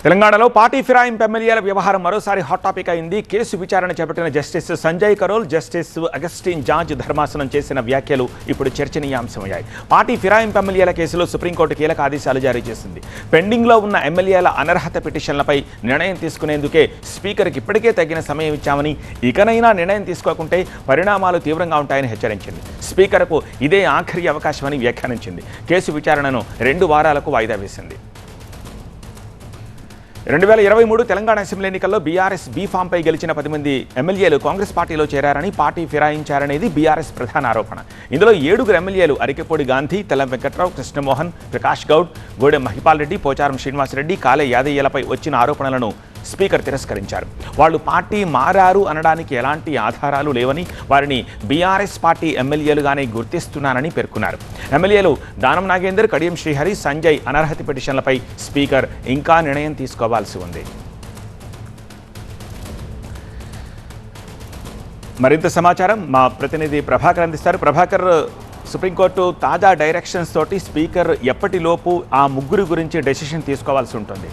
తెలంగాణలో పార్టీ ఫిరాయింపు ఎమ్మెల్యేల వ్యవహారం మరోసారి హాట్ టాపిక్ అయింది. కేసు విచారణ చేపట్టిన జస్టిస్ సంజయ్ కరోల్, జస్టిస్ అగస్టిన్ జార్జ్ ధర్మాసనం చేసిన వ్యాఖ్యలు ఇప్పుడు చర్చనీయాంశమయ్యాయి. పార్టీ ఫిరాయింపు ఎమ్మెల్యేల కేసులో సుప్రీంకోర్టు కీలక ఆదేశాలు జారీ చేసింది. పెండింగ్లో ఉన్న ఎమ్మెల్యేల అనర్హత పిటిషన్లపై నిర్ణయం తీసుకునేందుకే స్పీకర్కి ఇప్పటికే తగిన సమయం ఇచ్చామని, ఇకనైనా నిర్ణయం తీసుకోకుంటే పరిణామాలు తీవ్రంగా ఉంటాయని హెచ్చరించింది. స్పీకర్కు ఇదే ఆఖరి అవకాశమని వ్యాఖ్యానించింది. కేసు విచారణను 2 వారాలకు వాయిదా వేసింది. 2023 తెలంగాణ అసెంబ్లీ ఎన్నికల్లో బీఆర్ఎస్ బీఫామ్పై గెలిచిన 10 మంది ఎమ్మెల్యేలు కాంగ్రెస్ పార్టీలో చేరారని, పార్టీ ఫిరాయించారనేది బీఆర్ఎస్ ప్రధాన ఆరోపణ. ఇందులో 7 ఎమ్మెల్యేలు అరికెపూడి గాంధీ, తెల్లం వెంకట్రావు, కృష్ణమోహన్, ప్రకాష్ గౌడ్, గోడెం మహిపాల్ రెడ్డి, పోచారం శ్రీనివాసరెడ్డి, కాలే యాదయ్యలపై వచ్చిన ఆరోపణలను స్పీకర్ తిరస్కరించారు. వాళ్ళు పార్టీ మారారు అనడానికి ఎలాంటి ఆధారాలు లేవని, వారిని బీఆర్ఎస్ పార్టీ ఎమ్మెల్యేలుగానే గుర్తిస్తున్నానని పేర్కొన్నారు. ఎమ్మెల్యేలు దానం నాగేందర్, కడియం శ్రీహరి, సంజయ్ అనర్హత పిటిషన్లపై స్పీకర్ ఇంకా నిర్ణయం తీసుకోవాల్సి ఉంది. మరింత సమాచారం మా ప్రతినిధి ప్రభాకర్ అందిస్తారు. ప్రభాకర్, సుప్రీంకోర్టు తాజా డైరెక్షన్స్ తోటి స్పీకర్ ఎప్పటిలోపు ఆ ముగ్గురు గురించి డెసిషన్ తీసుకోవాల్సి ఉంటుంది?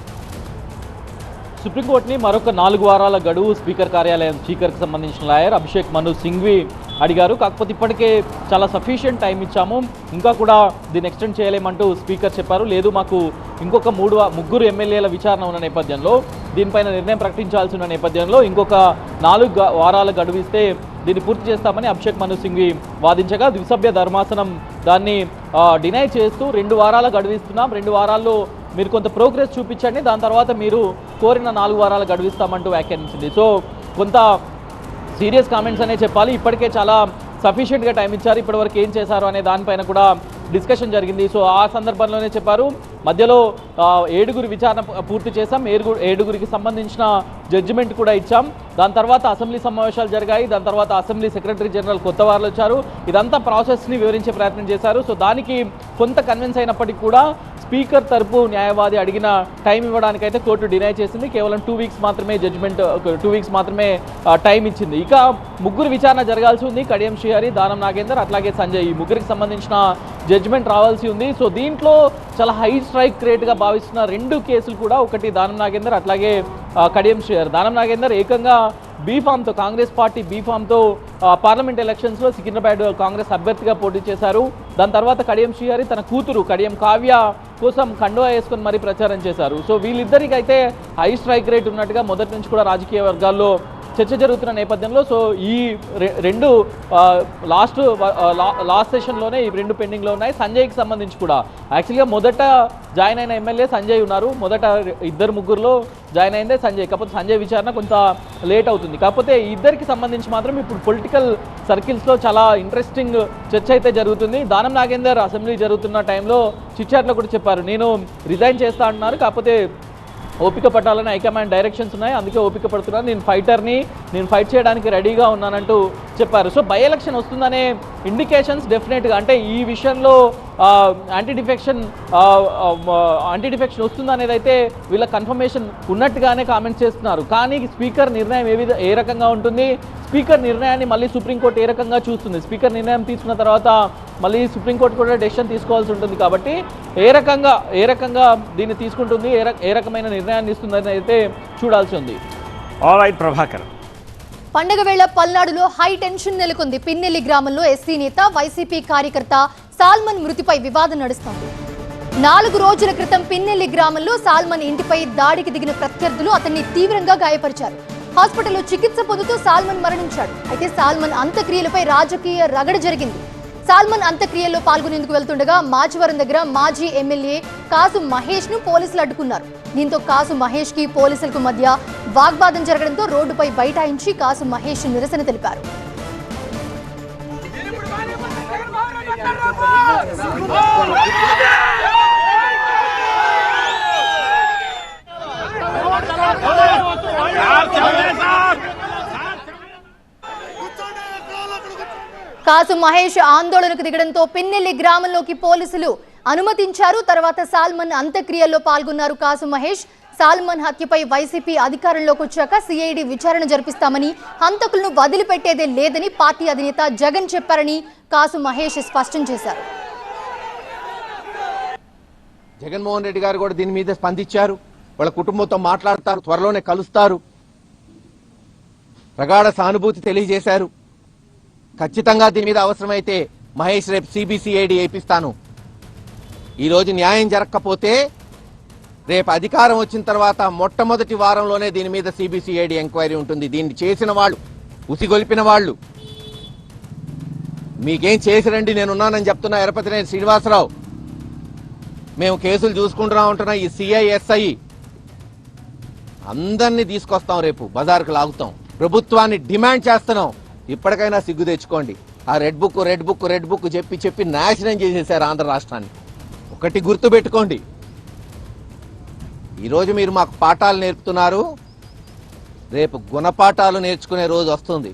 సుప్రీంకోర్టుని మరొక 4 వారాల గడువు స్పీకర్ కార్యాలయం స్పీకర్కి సంబంధించిన లాయర్ అభిషేక్ మను సింఘ్వి అడిగారు. కాకపోతే ఇప్పటికే చాలా సఫిషియెంట్ టైం ఇచ్చాము, ఇంకా కూడా దీన్ని ఎక్స్టెండ్ చేయలేమంటూ స్పీకర్ చెప్పారు. లేదు, మాకు ఇంకొక 3 ఎమ్మెల్యేల విచారణ ఉన్న నేపథ్యంలో, దీనిపైన నిర్ణయం ప్రకటించాల్సి ఉన్న నేపథ్యంలో ఇంకొక 4 వారాల గడువు ఇస్తే దీన్ని పూర్తి చేస్తామని అభిషేక్ మను సింఘ్వి వాదించగా, ద్విసభ్య ధర్మాసనం దాన్ని డినై చేస్తూ 2 వారాల గడువు ఇస్తున్నాం, 2 వారాల్లో మీరు కొంత ప్రోగ్రెస్ చూపించండి, దాని తర్వాత మీరు కోరిన 4 వారాల గడువిస్తామంటూ వ్యాఖ్యానించింది. సో కొంత సీరియస్ కామెంట్స్ అనే చెప్పాలి. ఇప్పటికే చాలా సఫిషియెంట్గా టైం ఇచ్చారు. ఇప్పటివరకు ఏం చేశారు అనే దానిపైన కూడా డిస్కషన్ జరిగింది. సో ఆ సందర్భంలోనే చెప్పారు, మధ్యలో 7 విచారణ పూర్తి చేశాం, 7 సంబంధించిన జడ్జిమెంట్ కూడా ఇచ్చాం. దాని తర్వాత అసెంబ్లీ సమావేశాలు జరిగాయి. దాని తర్వాత అసెంబ్లీ సెక్రటరీ జనరల్ కొత్త వారు వచ్చారు. ఇదంతా ప్రాసెస్ని వివరించే ప్రయత్నం చేశారు. సో దానికి కొంత కన్విన్స్ అయినప్పటికీ కూడా స్పీకర్ తరపు న్యాయవాది అడిగిన టైం ఇవ్వడానికైతే కోర్టు డినై చేసింది. కేవలం 2 వీక్స్ మాత్రమే జడ్జిమెంట్, 2 వీక్స్ మాత్రమే టైం ఇచ్చింది. ఇక 3 విచారణ జరగాల్సి ఉంది. కడియం శ్రీహరి, దానం నాగేందర్, అట్లాగే సంజయ్, ఈ 3కి సంబంధించిన జడ్జిమెంట్ రావాల్సి ఉంది. సో దీంట్లో చాలా హై స్ట్రైక్ రేట్గా భావిస్తున్న 2 కేసులు కూడా, ఒకటి దానం నాగేందర్, అట్లాగే కడియం శ్రీహరి. దానం నాగేందర్ ఏకంగా బీఫామ్తో, కాంగ్రెస్ పార్టీ బీఫామ్తో పార్లమెంట్ ఎలక్షన్స్లో సికింద్రాబాద్ కాంగ్రెస్ అభ్యర్థిగా పోటీ చేశారు. దాని తర్వాత కడియం శ్రీహరి తన కూతురు కడియం కావ్య కోసం కండువా వేసుకొని మరీ ప్రచారం చేశారు. సో వీళ్ళిద్దరికి అయితే హై స్ట్రైక్ రేట్ ఉన్నట్టుగా మొదటి నుంచి కూడా రాజకీయ వర్గాల్లో చర్చ జరుగుతున్న నేపథ్యంలో, సో ఈ 2 లాస్ట్ సెషన్లోనే ఈ 2 పెండింగ్లో ఉన్నాయి. సంజయ్కి సంబంధించి కూడా యాక్చువల్గా మొదట జాయిన్ అయిన ఎమ్మెల్యే సంజయ్ ఉన్నారు. మొదట 2 జాయిన్ అయిందే సంజయ్. కాకపోతే సంజయ్ విచారణ కొంత లేట్ అవుతుంది. కాకపోతే ఇద్దరికి సంబంధించి మాత్రం ఇప్పుడు పొలిటికల్ సర్కిల్స్లో చాలా ఇంట్రెస్టింగ్ చర్చ అయితే జరుగుతుంది. దానం నాగేందర్ అసెంబ్లీ జరుగుతున్న టైంలో చిట్చాట్లో కూడా చెప్పారు, నేను రిజైన్ చేస్తా అంటున్నారు, కాకపోతే ఓపిక పట్టాలని హైకమాండ్ డైరెక్షన్స్ ఉన్నాయి, అందుకే ఓపిక పడుతున్నాను, నేను ఫైటర్ని, నేను ఫైట్ చేయడానికి రెడీగా ఉన్నానంటూ చెప్పారు. సో బై ఎలక్షన్ వస్తుందనే ఇండికేషన్స్ డెఫినెట్గా, అంటే ఈ విషయంలో యాంటీ డిఫెక్షన్ వస్తుందనేది అయితే వీళ్ళ కన్ఫర్మేషన్ ఉన్నట్టుగానే కామెంట్స్ చేస్తున్నారు. కానీ స్పీకర్ నిర్ణయం ఏ రకంగా ఉంటుంది, స్పీకర్ నిర్ణయాన్ని మళ్ళీ సుప్రీంకోర్టు ఏ రకంగా చూస్తుంది, స్పీకర్ నిర్ణయం తీసుకున్న తర్వాత మళ్ళీ సుప్రీంకోర్టు కూడా డెసిషన్ తీసుకోవాల్సి ఉంటుంది. కాబట్టి ఏ రకంగా దీన్ని తీసుకుంటుంది, ఏ రకమైన నిర్ణయాన్ని ఇస్తుందని అయితే చూడాల్సి ఉంది. ఆల్రైట్ ప్రభాకర్. పండగ వేళ పల్నాడులో హై టెన్షన్ నెలకొంది. పిన్నెల్లి గ్రామంలో ఎస్సీ నేత, వైసీపీ కార్యకర్త సాల్మన్ మృతిపై వివాదం నడుస్తోంది. 4 రోజుల క్రితం పిన్నెల్లి గ్రామంలో సాల్మన్ ఇంటిపై దాడికి దిగిన ప్రత్యర్థులు అతన్ని తీవ్రంగా గాయపరిచారు. హాస్పిటల్లో చికిత్స పొందుతూ సాల్మన్ మరణించాడు. అయితే సాల్మన్ అంత్యక్రియలపై రాజకీయ రగడ జరిగింది. సాల్మన్ అంత్యక్రియల్లో పాల్గొనేందుకు వెళ్తుండగా మాచివరం దగ్గర మాజీ ఎమ్మెల్యే కాసు మహేష్ ను పోలీసులు అడ్డుకున్నారు. దీంతో కాసు మహేష్ కి పోలీసులకు మధ్య వాగ్వాదం జరగడంతో రోడ్డుపై బైఠాయించి కాసు మహేష్ నిరసన తెలిపారు. కాసు మహేష్ ఆందోళనకు దిగడంతో పిన్నెల్లి గ్రామంలోకి పోలీసులు అనుమతించారు. తర్వాత సాల్మన్ అంత్యక్రియల్లో పాల్గొన్నారు కాసు మహేష్. సాల్మన్ హత్యపై వైసీపీ అధికారంలోకి వచ్చాక సిఐడి విచారణ జరిపిస్తామని, హంతకులను వదిలిపెట్టేదే లేదని పార్టీ అధినేత జగన్ చెప్పారని కాసు మహేష్ స్పష్టం చేశారు. జగన్మోహన్ రెడ్డి గారు కూడా దీని మీద స్పందించారు. వాళ్ళ కుటుంబంతో మాట్లాడతారు, త్వరలోనే కలుస్తారు. ప్రగాఢ సానుభూతి తెలియజేశారు. ఖచ్చితంగా దీని మీద అవసరమైతే మహేష్ రేపు సిబిసిఐడి వేయిస్తాను. ఈరోజు న్యాయం జరగకపోతే రేపు అధికారం వచ్చిన తర్వాత మొట్టమొదటి వారంలోనే దీని మీద సిబిసిఐడి ఎంక్వైరీ ఉంటుంది. దీన్ని చేసిన వాళ్ళు, ఉసిగొలిపిన వాళ్ళు, మీకేం చేసిరండి నేనున్నానని చెప్తున్నా ఎరపతినేని శ్రీనివాసరావు. మేము కేసులు చూసుకుంటున్నా ఉంటున్నా ఈ సిఐఎస్ఐ అందరినీ తీసుకొస్తాం, రేపు బజార్కు లాగుతాం, ప్రభుత్వాన్ని డిమాండ్ చేస్తున్నాం. ఇప్పటికైనా సిగ్గు తెచ్చుకోండి. ఆ రెడ్ బుక్ చెప్పి నాశనం చేసేశారు ఆంధ్ర రాష్ట్రాన్ని. ఒకటి గుర్తు పెట్టుకోండి, ఈరోజు మీరు మాకు పాఠాలు నేర్పుతున్నారు, రేపు గుణపాఠాలు నేర్చుకునే రోజు వస్తుంది.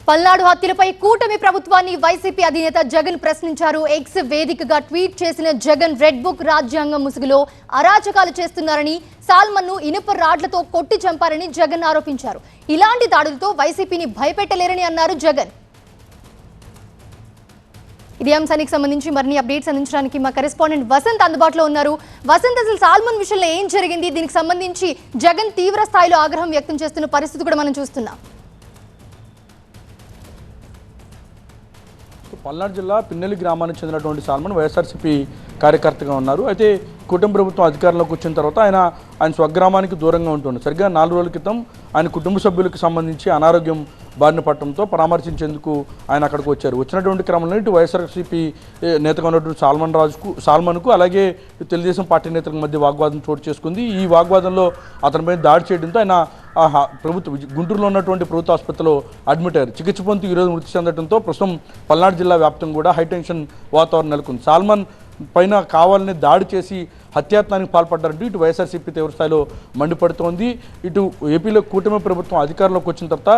పల్నాడు హత్యలపై కూటమి ప్రభుత్వాన్ని వైసీపీ అధినేత జగన్ ప్రశ్నించారు. ఎక్స్ వేదికగా ట్వీట్ చేసిన జగన్ రెడ్ బుక్ రాజ్యాంగం ముసుగులో అరాచకాలు చేస్తున్నారని, సాల్మన్ను ఇనుప రాడ్లతో కొట్టి చంపారని జగన్ ఆరోపించారు. ఇలాంటి దాడులతో వైసీపీని భయపెట్టలేరని అన్నారు జగన్. ఇదే అంశానికి సంబంధించి మరిన్ని అప్డేట్స్ అందించడానికి మా కరెస్పాండెంట్ వసంత్ అందుబాటులో ఉన్నారు. వసంత్, అసలు సాల్మన్ విషయంలో ఏం జరిగింది? దీనికి సంబంధించి జగన్ తీవ్ర స్థాయిలో ఆగ్రహం వ్యక్తం చేస్తున్న పరిస్థితి కూడా మనం చూస్తున్నాం. పల్నాడు జిల్లా పిన్నెల్లి గ్రామానికి చెందినటువంటి సాల్మన్ వైఎస్ఆర్సీపీ కార్యకర్తగా ఉన్నారు. అయితే కుటుంబ ప్రభుత్వం అధికారంలోకి వచ్చిన తర్వాత ఆయన స్వగ్రామానికి దూరంగా ఉంటున్నారు. సరిగ్గా 4 రోజుల క్రితం ఆయన కుటుంబ సభ్యులకు సంబంధించి అనారోగ్యం బారిన పడటంతో పరామర్శించేందుకు ఆయన అక్కడికి వచ్చారు. వచ్చినటువంటి క్రమంలో ఇటు వైఎస్ఆర్సీపీ నేతగా ఉన్నటువంటి సాల్మన్కు అలాగే తెలుగుదేశం పార్టీ నేతల మధ్య వాగ్వాదం చోటు చేసుకుంది. ఈ వాగ్వాదంలో అతనిపై దాడి చేయడంతో ఆయన గుంటూరులో ఉన్నటువంటి ప్రభుత్వ ఆసుపత్రిలో అడ్మిట్ అయ్యారు. చికిత్స పొందుతూ ఈరోజు మృతి చెందడంతో ప్రస్తుతం పల్నాడు జిల్లా వ్యాప్తంగా కూడా హైటెన్షన్ వాతావరణం నెలకొంది. సాల్మన్ పైన కావాలని దాడి చేసి హత్యాయత్నానికి పాల్పడ్డారంటూ ఇటు వైఎస్ఆర్సీపీ తీవ్రస్థాయిలో మండిపడుతోంది. ఇటు ఏపీలో కూటమి ప్రభుత్వం అధికారంలోకి వచ్చిన తర్వాత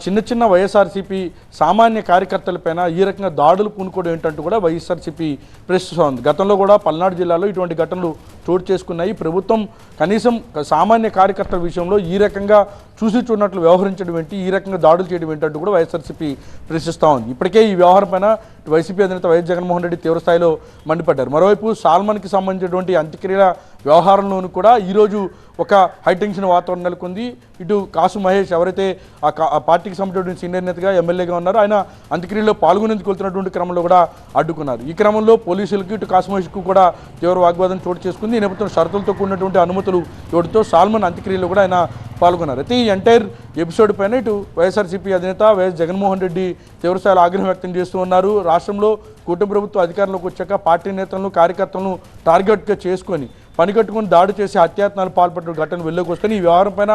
చిన్న వైఎస్ఆర్సీపీ సామాన్య కార్యకర్తలపైన ఈ రకంగా దాడులు పూనుకోవడం ఏంటంటూ కూడా వైఎస్ఆర్సీపీ ప్రశ్నిస్తోంది. గతంలో కూడా పల్నాడు జిల్లాలో ఇటువంటి ఘటనలు చోటు చేసుకున్నాయి. ప్రభుత్వం కనీసం సామాన్య కార్యకర్తల విషయంలో ఈ రకంగా చూసి చూడనట్లు వ్యవహరించడం ఏంటి, ఈ రకంగా దాడులు చేయడం ఏంటంటూ కూడా వైఎస్ఆర్సీపీ ప్రశ్నిస్తూ ఉంది. ఇప్పటికే ఈ వ్యవహారం పైన వైసీపీ అధినేత వైఎస్ జగన్మోహన్ రెడ్డి తీవ్రస్థాయిలో మండిపడ్డారు. మరోవైపు సాల్మన్కి సంబంధించినటువంటి అంత్యక్రియల వ్యవహారంలోనూ కూడా ఈరోజు ఒక హైటెన్షన్ వాతావరణం నెలకొంది. ఇటు కాసు మహేష్ ఎవరైతే ఆ పార్టీకి సంబంధించిన సీనియర్ నేతగా ఎమ్మెల్యేగా ఉన్నారో ఆయన అంత్యక్రియలో పాల్గొనేందుకు వెళ్తున్నటువంటి క్రమంలో కూడా అడ్డుకున్నారు. ఈ క్రమంలో పోలీసులకు ఇటు కాసు మహేష్కు కూడా తీవ్ర వాగ్వాదం చోటు చేసుకుంది. ఈ నేపథ్యంలో షరతులతో కూడినటువంటి అనుమతులు ఇవ్వడంతో సాల్మన్ అంత్యక్రియలో కూడా ఆయన పాల్గొన్నారు. అయితే ఈ ఎంటైర్ ఎపిసోడ్ పైన ఇటు వైఎస్ఆర్సీపీ అధినేత వైఎస్ జగన్మోహన్ రెడ్డి తీవ్రస్థాయిలో ఆగ్రహం వ్యక్తం చేస్తూ ఉన్నారు. రాష్ట్రంలో కూటమి ప్రభుత్వం అధికారంలోకి వచ్చాక పార్టీ నేతలను కార్యకర్తలను టార్గెట్గా చేసుకొని పనికట్టుకుని దాడి చేసి హత్యాయత్నాలు పాల్పడిన ఘటన వెలుగులోకి వస్తాయి. ఈ వ్యవహారం పైన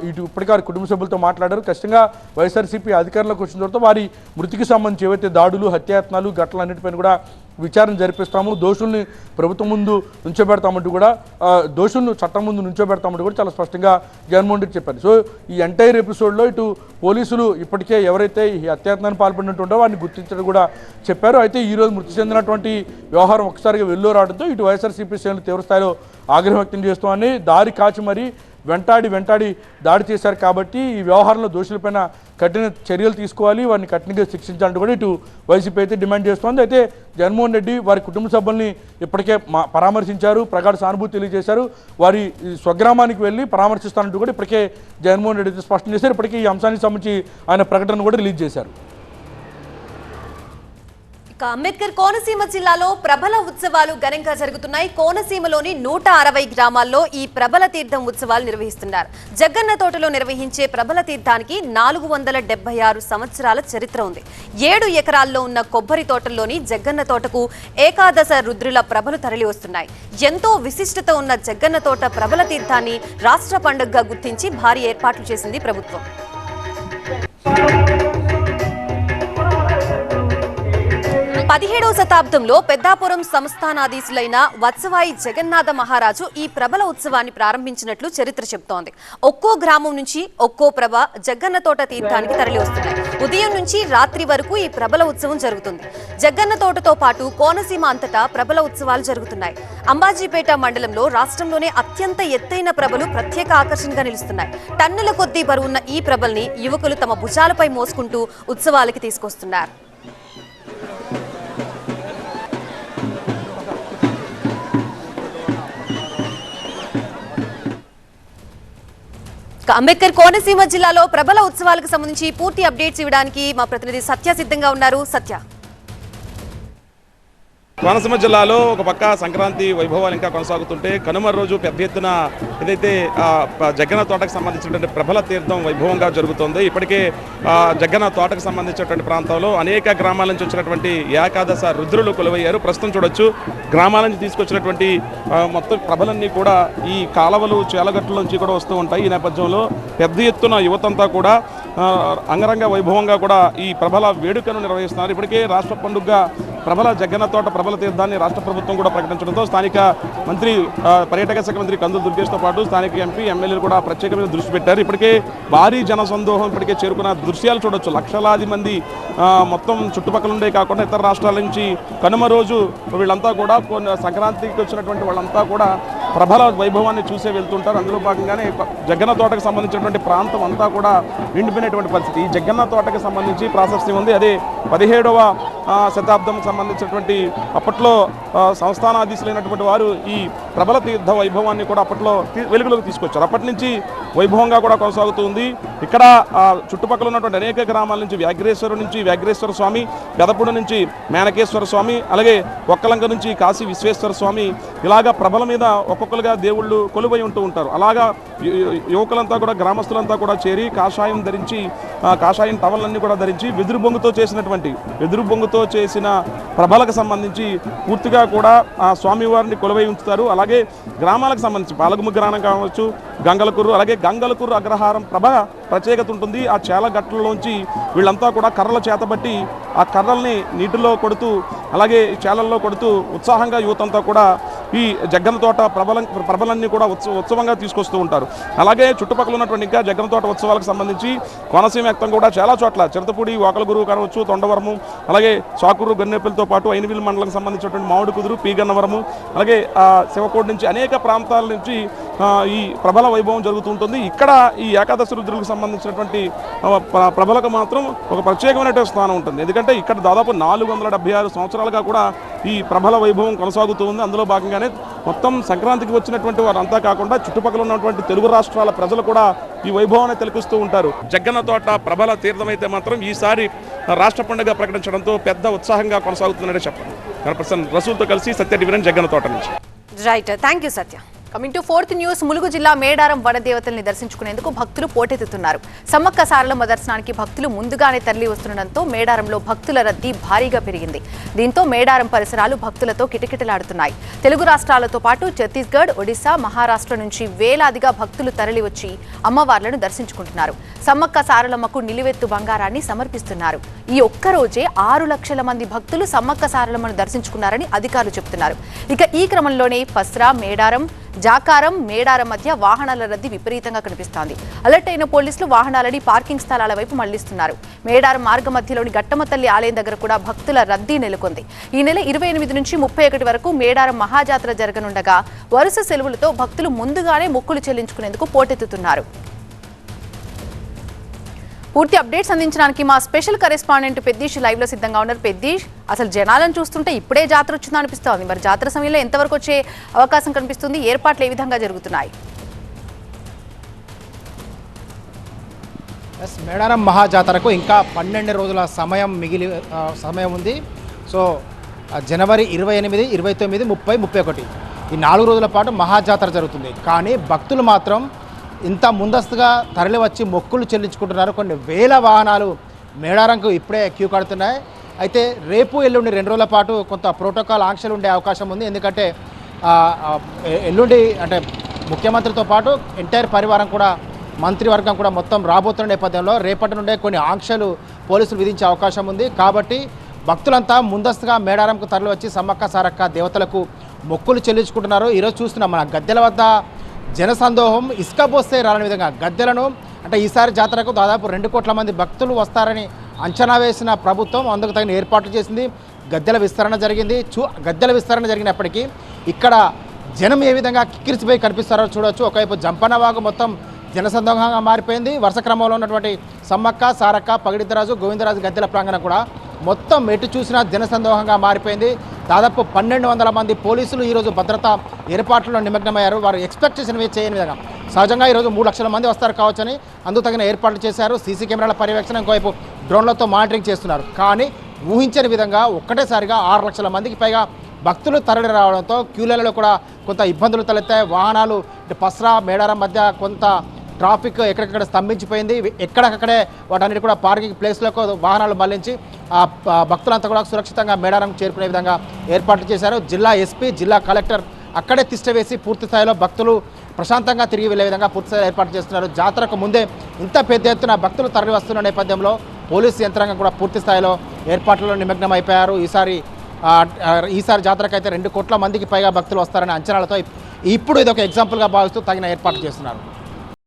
ఇటు ఇప్పటికే కుటుంబ సభ్యులతో మాట్లాడారు. ఖచ్చితంగా వైఎస్ఆర్సీపీ అధికారంలోకి వచ్చిన తర్వాత వారి మృతికి సంబంధించి ఏవైతే దాడులు, హత్యాయత్నాలు, ఘటనలన్నిటిపైన కూడా విచారణ జరిపిస్తాము, దోషుల్ని ప్రభుత్వం ముందు నుంచోబెడతామంటూ కూడా దోషులను చట్టం ముందు నుంచోబెడతామంటూ కూడా చాలా స్పష్టంగా జగన్మోహన్ రెడ్డి చెప్పారు. సో ఈ ఎంటైర్ ఎపిసోడ్లో ఇటు పోలీసులు ఇప్పటికే ఎవరైతే ఈ హత్యాయత్నాన్ని పాల్పడినట్టుండో వారిని గుర్తించడం కూడా చెప్పారు. అయితే ఈరోజు మృతి చెందినటువంటి వ్యవహారం ఒకసారిగా వెల్లో రావడంతో ఇటు వైఎస్ఆర్సీపీ శ్రేణులు తీవ్రస్థాయిలో ఆగ్రహం వ్యక్తం చేస్తామని దారి కాచి మరీ వెంటాడి దాడి చేశారు. కాబట్టి ఈ వ్యవహారంలో దోషులపైన కఠిన చర్యలు తీసుకోవాలి, వారిని కఠినంగా శిక్షించాలంటూ కూడా ఇటు వైసీపీ అయితే డిమాండ్ చేస్తోంది. అయితే జగన్మోహన్ రెడ్డి వారి కుటుంబ సభ్యుల్ని ఇప్పటికే పరామర్శించారు, ప్రగాఢ సానుభూతి తెలియజేశారు. వారి స్వగ్రామానికి వెళ్ళి పరామర్శిస్తానంటూ కూడా ఇప్పటికే జగన్మోహన్ రెడ్డి స్పష్టం చేశారు. ఇప్పటికే ఈ అంశానికి సంబంధించి ఆయన ప్రకటన కూడా రిలీజ్ చేశారు. అంబేద్కర్ కోనసీమ జిల్లాలో ప్రబల ఉత్సవాలు ఘనంగా జరుగుతున్నాయి. కోనసీమలోని 160 గ్రామాల్లో ఈ ప్రబల తీర్థం ఉత్సవాలు నిర్వహిస్తున్నారు. జగ్గన్న తోటలో నిర్వహించే ప్రబల తీర్థానికి 476 సంవత్సరాల చరిత్ర ఉంది. 7 ఎకరాల్లో ఉన్న కొబ్బరి తోటల్లోని జగ్గన్న తోటకు ఏకాదశ రుద్రుల ప్రభలు తరలి వస్తున్నాయి. ఎంతో విశిష్టత ఉన్న జగ్గన్న తోట ప్రబల తీర్థాన్ని రాష్ట్ర పండుగగా గుర్తించి భారీ ఏర్పాట్లు చేసింది ప్రభుత్వం. 17వ శతాబ్దంలో పెద్దాపురం సంస్థానాధీశులైన వత్సవాయి జగన్నాథ మహారాజు ఈ ప్రబల ఉత్సవాన్ని ప్రారంభించినట్లు చరిత్ర చెబుతోంది. ఒక్కో గ్రామం నుంచి ఒక్కో ప్రభ జగ్గన్న తోట తీర్థానికి తరలి వస్తున్నాయి. ఉదయం నుంచి రాత్రి వరకు ఈ ప్రబల ఉత్సవం జరుగుతుంది. జగ్గన్న తోటతో పాటు కోనసీమ అంతటా ప్రబల ఉత్సవాలు జరుగుతున్నాయి. అంబాజీపేట మండలంలో రాష్ట్రంలోనే అత్యంత ఎత్తైన ప్రభలు ప్రత్యేక ఆకర్షణగా నిలుస్తున్నాయి. టన్నుల కొద్దీ బరువున్న ఈ ప్రభల్ని యువకులు తమ భుజాలపై మోసుకుంటూ ఉత్సవాలకి తీసుకొస్తున్నారు. అంబేద్కర్ కోనసీమ జిల్లాలో ప్రబల ఉత్సవాలకు సంబంధించి పూర్తి అప్డేట్స్ ఇవ్వడానికి మా ప్రతినిధి సత్య సిద్ధంగా ఉన్నారు. సత్య, కోనసీమ జిల్లాలో ఒక పక్క సంక్రాంతి వైభవాలు ఇంకా కొనసాగుతుంటే కనుమ రోజు పెద్ద ఎత్తున ఏదైతే జగ్గన్న తోటకు సంబంధించినటువంటి ప్రబల తీర్థం వైభవంగా జరుగుతుంది. ఇప్పటికే జగ్గన్న తోటకు సంబంధించినటువంటి ప్రాంతంలో అనేక గ్రామాల నుంచి వచ్చినటువంటి ఏకాదశ రుద్రులు కొలువయ్యారు. ప్రస్తుతం చూడొచ్చు గ్రామాల నుంచి తీసుకొచ్చినటువంటి మొత్తం ప్రభలన్నీ కూడా ఈ కాలవలు చేలగట్ల నుంచి కూడా వస్తూ ఉంటాయి. ఈ నేపథ్యంలో పెద్ద ఎత్తున యువతంతా కూడా అంగరంగ వైభవంగా కూడా ఈ ప్రబల వేడుకను నిర్వహిస్తున్నారు. ఇప్పటికే రాష్ట్ర పండుగగా ప్రబల జగ్గన్న తోట ప్రబల తీర్థాన్ని రాష్ట్ర ప్రభుత్వం కూడా ప్రకటించడంతో స్థానిక మంత్రి పర్యాటక శాఖ మంత్రి కందుల దుర్గేష్తో పాటు స్థానిక ఎంపీ ఎమ్మెల్యేలు కూడా ప్రత్యేకమైన దృష్టి పెట్టారు. ఇప్పటికే భారీ జనసందోహం ఇప్పటికే చేరుకున్న దృశ్యాలు చూడొచ్చు. లక్షలాది మంది మొత్తం చుట్టుపక్కల ఉండే కాకుండా ఇతర రాష్ట్రాల నుంచి కనుమ రోజు వీళ్ళంతా కూడా సంక్రాంతికి వచ్చినటువంటి వాళ్ళంతా కూడా ప్రబల వైభవాన్ని చూసే వెళ్తుంటారు. అందులో భాగంగానే జగ్గన్న తోటకు సంబంధించినటువంటి ప్రాంతం అంతా కూడా నిండిపోయినటువంటి పరిస్థితి. ఈ జగ్గన్న తోటకు సంబంధించి ప్రాశస్త్యం ఉంది. అదే 17వ శతాబ్దం సంబంధించినటువంటి అప్పట్లో సంస్థానాధీశులైనటువంటి వారు ఈ ప్రబల తీర్థ వైభవాన్ని కూడా అప్పట్లో వెలుగులోకి తీసుకొచ్చారు. అప్పటి నుంచి వైభవంగా కూడా కొనసాగుతుంది. ఇక్కడ చుట్టుపక్కల ఉన్నటువంటి అనేక గ్రామాల నుంచి వ్యాఘ్రేశ్వర స్వామి, గదపుడు నుంచి మేనకేశ్వర స్వామి, అలాగే ఒక్కలంక నుంచి కాశీ విశ్వేశ్వర స్వామి, ఇలాగా ప్రభల మీద ఒక్కొక్కరుగా దేవుళ్ళు కొలువై ఉంటూ ఉంటారు. అలాగా యువకులంతా కూడా గ్రామస్తులంతా కూడా చేరి కాషాయం ధరించి కాషాయం టవల్లన్నీ కూడా ధరించి వెదురు బొంగుతో చేసిన ప్రభలకు సంబంధించి పూర్తిగా కూడా ఆ స్వామివారిని కొలువై ఉంచుతారు. అలాగే గ్రామాలకు సంబంధించి పాలగుమ్మ గ్రామం కావచ్చు, గంగలకూరు, అలాగే గంగలకూరు అగ్రహారం ప్రభ ప్రత్యేకత ఉంటుంది. ఆ చేల గట్లలోంచి వీళ్ళంతా కూడా కర్రల చేతబట్టి ఆ కర్రల్ని నీటిలో కొడుతూ అలాగే చేలల్లో కొడుతూ ఉత్సాహంగా యువతంతా కూడా ఈ జగ్గన్న తోట ప్రభలన్నీ కూడా ఉత్సవంగా తీసుకొస్తూ ఉంటారు. అలాగే చుట్టుపక్కల ఉన్నటువంటి ఇంకా జగ్గన్న తోట ఉత్సవాలకు సంబంధించి కోనసీమ వ్యాప్తంగా కూడా చాలా చోట్ల చిరతపూడి, వాకలగురు కావచ్చు, తొండవరము, అలాగే సాకూరు, గన్నెపల్లితో పాటు ఐనవిల్ మండలం సంబంధించినటువంటి మామిడి కుదురు, పీగన్నవరము, అలాగే శివకోటి నుంచి అనేక ప్రాంతాల నుంచి ఈ ప్రబల వైభవం జరుగుతుంటుంది. ఇక్కడ ఈ ఏకాదశి రుద్రులకు సంబంధించినటువంటి ప్రభలకు మాత్రం ఒక ప్రత్యేకమైనటువంటి స్థానం ఉంటుంది. ఎందుకంటే ఇక్కడ దాదాపు 476 సంవత్సరాలుగా కూడా ఈ ప్రబల వైభవం కొనసాగుతూ ఉంది. అందులో భాగంగానే మొత్తం సంక్రాంతికి వచ్చినటువంటి వారంతా కాకుండా చుట్టుపక్కల ఉన్నటువంటి తెలుగు రాష్ట్రాల ప్రజలు కూడా ఈ వైభవాన్ని తిలకిస్తూ ఉంటారు. జగ్గన్న తోట ప్రబల తీర్థం అయితే మాత్రం ఈసారి రాష్ట్ర పండుగ ప్రకటించడంతో పెద్ద ఉత్సాహంగా కొనసాగుతుందనే చెప్పాలి. పర్సన్ రసూల్తో కలిసి సత్య డివిజన్ జగ్గన్న తోట నుంచి. Right, thank you Satya. Coming to 4th news. Mulugu జిల్లా మేడారం వనదేవతల్ని దర్శించుకునేందుకు భక్తులు పోటెత్తుతున్నారు. సమ్మక్క సారలమ్మ దర్శనానికి భక్తులు ముందుగానే తరలి వస్తుండటంతో మేడారంలో భక్తుల రద్దీ భారీగా పెరిగింది. దీంతో మేడారం పరిసరాలు భక్తులతో కిటకిటలాడుతున్నాయి. తెలుగు రాష్ట్రాలతో పాటు ఛత్తీస్గఢ్, ఒడిశా, మహారాష్ట్ర నుంచి వేలాదిగా భక్తులు తరలి వచ్చి అమ్మవార్లను దర్శించుకుంటున్నారు. సమ్మక్క సారలమ్మకు నిలువెత్తు బంగారాన్ని సమర్పిస్తున్నారు. ఈ ఒక్కరోజే 6 లక్షల మంది భక్తులు సమ్మక్క సారలమ్మను దర్శించుకున్నారని అధికారులు చెబుతున్నారు. ఇక ఈ క్రమంలోనే పస్రా, మేడారం, జాకారం, మేడారం మధ్య వాహనాల రద్దీ విపరీతంగా కనిపిస్తోంది. అలర్ట్ అయిన పోలీసులు వాహనాలని పార్కింగ్ స్థలాల వైపు మళ్లిస్తున్నారు. మేడారం మార్గ మధ్యలోని గట్టమ్మ తల్లి ఆలయం దగ్గర కూడా భక్తుల రద్దీ నెలకొంది. ఈ నెల 28 నుంచి 31 వరకు మేడారం మహాజాతర జరగనుండగా వరుస సెలవులతో భక్తులు ముందుగానే మొక్కులు చెల్లించుకునేందుకు పోటెత్తుతున్నారు. పూర్తి అప్డేట్స్ అందించడానికి మా స్పెషల్ కరెస్పాండెంట్ పెద్దీష్ లైవ్ లో సిద్ధంగా ఉన్నారు. పెద్దీష్, అసలు జనాలను చూస్తుంటే ఇప్పుడే జాతర వచ్చిందా అనిపిస్తోంది. మరి జాతర సమయంలో ఎంతవరకు వచ్చే అవకాశం కనిపిస్తుంది? ఏర్పాట్లు ఏ విధంగా జరుగుతున్నాయి? మేడారం మహాజాతరకు ఇంకా 12 రోజుల సమయం ఉంది. సో జనవరి 28, 29, 30, 31 ఈ 4 రోజుల పాటు మహాజాతర జరుగుతుంది. కానీ భక్తులు మాత్రం ఇంత ముందస్తుగా తరలి వచ్చి మొక్కులు చెల్లించుకుంటున్నారు. కొన్ని వేల వాహనాలు మేడారంకు ఇప్పుడే క్యూ కడుతున్నాయి. అయితే రేపు ఎల్లుండి 2 రోజుల పాటు కొంత ప్రోటోకాల్ ఆంక్షలు ఉండే అవకాశం ఉంది. ఎందుకంటే ఎల్లుండి అంటే ముఖ్యమంత్రితో పాటు ఎంటైర్ పరివారం కూడా, మంత్రివర్గం కూడా మొత్తం రాబోతున్న నేపథ్యంలో రేపటి నుండే కొన్ని ఆంక్షలు పోలీసులు విధించే అవకాశం ఉంది. కాబట్టి భక్తులంతా ముందస్తుగా మేడారంకు తరలి వచ్చి సమ్మక్క సారక్క దేవతలకు మొక్కులు చెల్లించుకుంటున్నారు. ఈరోజు చూస్తున్నాం మన గద్దెల వద్ద జనసందోహం ఇసుక పోస్తే రాని విధంగా గద్దెలను అంటే ఈసారి జాతరకు దాదాపు 2 కోట్ల మంది భక్తులు వస్తారని అంచనా వేసిన ప్రభుత్వం అందుకు తగిన ఏర్పాట్లు చేసింది. గద్దెల విస్తరణ జరిగినప్పటికీ ఇక్కడ జనం ఏ విధంగా కిక్కిరిసిపోయి కనిపిస్తారో చూడవచ్చు. ఒకవైపు జంపన్నవాగు మొత్తం జనసందోహంగా మారిపోయింది. వరుస క్రమంలో ఉన్నటువంటి సమ్మక్క, సారక్క, పగిడిద్దరాజు, గోవిందరాజు గద్దెల ప్రాంగణం కూడా మొత్తం ఎటు చూసినా జనసందోహంగా మారిపోయింది. దాదాపు 1200 మంది పోలీసులు ఈరోజు భద్రతా ఏర్పాట్లలో నిమగ్నమయ్యారు. వారు ఎక్స్పెక్ట్ చేసినవి చేయని విధంగా సహజంగా ఈరోజు 3 లక్షల మంది వస్తారు కావచ్చని అందుకు తగిన ఏర్పాట్లు చేశారు. సీసీ కెమెరాల పర్యవేక్షణ, ఇంకోవైపు డ్రోన్లతో మానిటరింగ్ చేస్తున్నారు. కానీ ఊహించని విధంగా ఒక్కటేసారిగా 6 లక్షల మందికి పైగా భక్తులు తరలి రావడంతో క్యూలలో కూడా కొంత ఇబ్బందులు తలెత్తాయి. వాహనాలు పస్రా మేడారం మధ్య కొంత ట్రాఫిక్ ఎక్కడెక్కడ స్తంభించిపోయింది. ఎక్కడికక్కడే వాటన్నిటి కూడా పార్కింగ్ ప్లేస్లకు వాహనాలు మళ్లించి భక్తులంతా కూడా సురక్షితంగా మేడారం చేరుకునే విధంగా ఏర్పాట్లు చేశారు. జిల్లా ఎస్పీ, జిల్లా కలెక్టర్ అక్కడే తిష్టవేసి పూర్తి స్థాయిలో భక్తులు ప్రశాంతంగా తిరిగి వెళ్లే విధంగా పూర్తి స్థాయిలో ఏర్పాటు చేస్తున్నారు. జాతరకు ముందే ఇంత పెద్ద ఎత్తున భక్తులు తరలి వస్తున్న నేపథ్యంలో పోలీసు యంత్రాంగం కూడా పూర్తి స్థాయిలో ఏర్పాట్లలో నిమగ్నం అయిపోయారు. ఈసారి జాతరకు అయితే 2 కోట్ల మందికి పైగా భక్తులు వస్తారనే అంచనాలతో ఇప్పుడు ఇది ఒక ఎగ్జాంపుల్గా భావిస్తూ తగిన ఏర్పాట్లు చేస్తున్నారు.